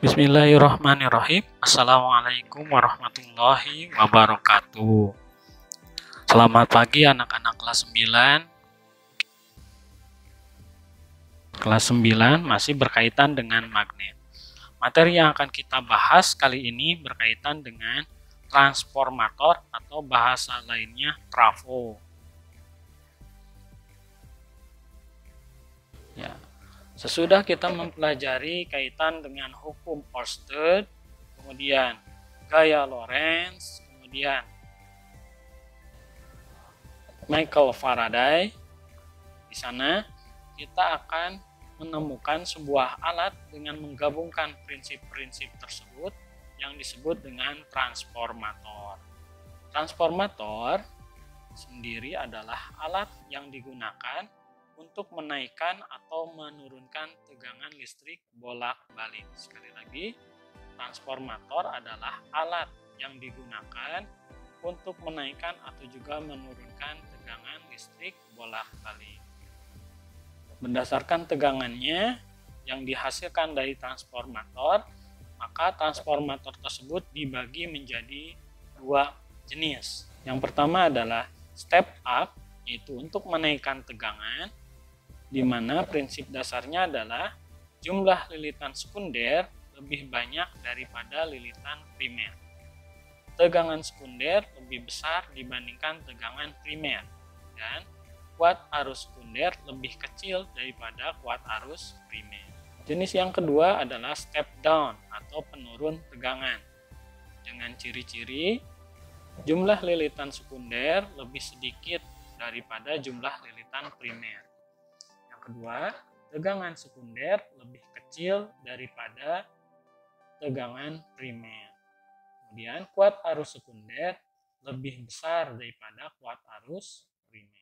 Bismillahirrahmanirrahim. Assalamualaikum warahmatullahi wabarakatuh. Selamat pagi anak-anak kelas 9. Kelas 9 masih berkaitan dengan magnet. Materi yang akan kita bahas kali ini berkaitan dengan transformator atau bahasa lainnya trafo. Ya. Sesudah kita mempelajari kaitan dengan hukum Oersted, kemudian gaya Lorentz, kemudian Michael Faraday, di sana kita akan menemukan sebuah alat dengan menggabungkan prinsip-prinsip tersebut yang disebut dengan transformator. Transformator sendiri adalah alat yang digunakan untuk menaikkan atau menurunkan tegangan listrik bolak-balik. Sekali lagi, transformator adalah alat yang digunakan untuk menaikkan atau juga menurunkan tegangan listrik bolak-balik. Berdasarkan tegangannya yang dihasilkan dari transformator, maka transformator tersebut dibagi menjadi dua jenis. Yang pertama adalah step up, yaitu untuk menaikkan tegangan, di mana prinsip dasarnya adalah jumlah lilitan sekunder lebih banyak daripada lilitan primer. Tegangan sekunder lebih besar dibandingkan tegangan primer, dan kuat arus sekunder lebih kecil daripada kuat arus primer. Jenis yang kedua adalah step down atau penurun tegangan, dengan ciri-ciri jumlah lilitan sekunder lebih sedikit daripada jumlah lilitan primer. Kedua, tegangan sekunder lebih kecil daripada tegangan primer. Kemudian kuat arus sekunder lebih besar daripada kuat arus primer.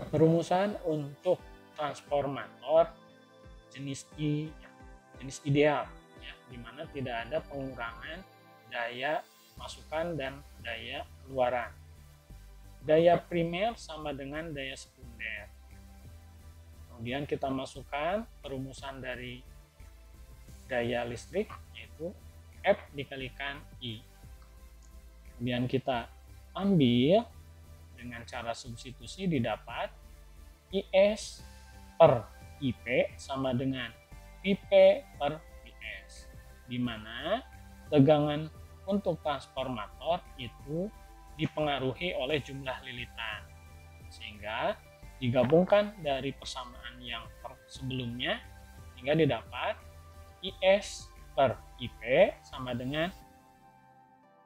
Perumusan untuk transformator jenis ideal, ya, di mana tidak ada pengurangan daya masukan dan daya keluaran. Daya primer sama dengan daya sekunder. Kemudian kita masukkan perumusan dari daya listrik, yaitu F dikalikan I. Kemudian kita ambil Dengan cara substitusi didapat IS per IP sama dengan VP per VS, di mana tegangan untuk transformator itu dipengaruhi oleh jumlah lilitan, sehingga digabungkan dari persamaan yang sebelumnya hingga didapat IS per IP sama dengan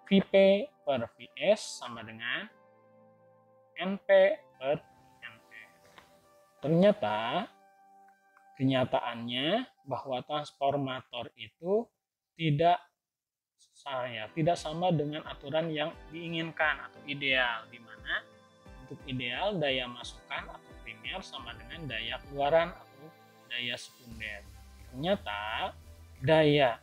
VP per VS sama dengan NP per NP. Ternyata kenyataannya bahwa transformator itu tidak sama dengan aturan yang diinginkan atau ideal, di mana untuk ideal daya masukan atau primer sama dengan daya keluaran atau daya sekunder. Ternyata daya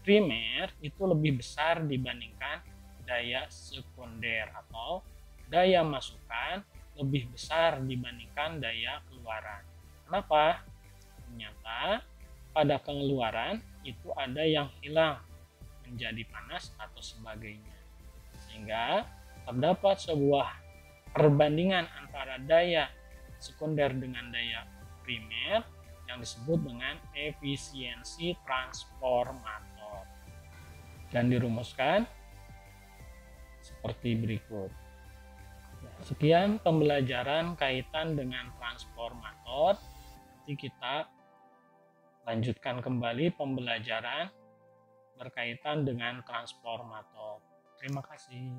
primer itu lebih besar dibandingkan daya sekunder, atau daya masukan lebih besar dibandingkan daya keluaran. Kenapa? Ternyata pada pengeluaran itu ada yang hilang menjadi panas atau sebagainya, sehingga terdapat sebuah perbandingan antara daya sekunder dengan daya primer yang disebut dengan efisiensi transformator, dan dirumuskan seperti berikut. Sekian pembelajaran kaitan dengan transformator. Nanti kita lanjutkan kembali pembelajaran berkaitan dengan transformator. Terima kasih.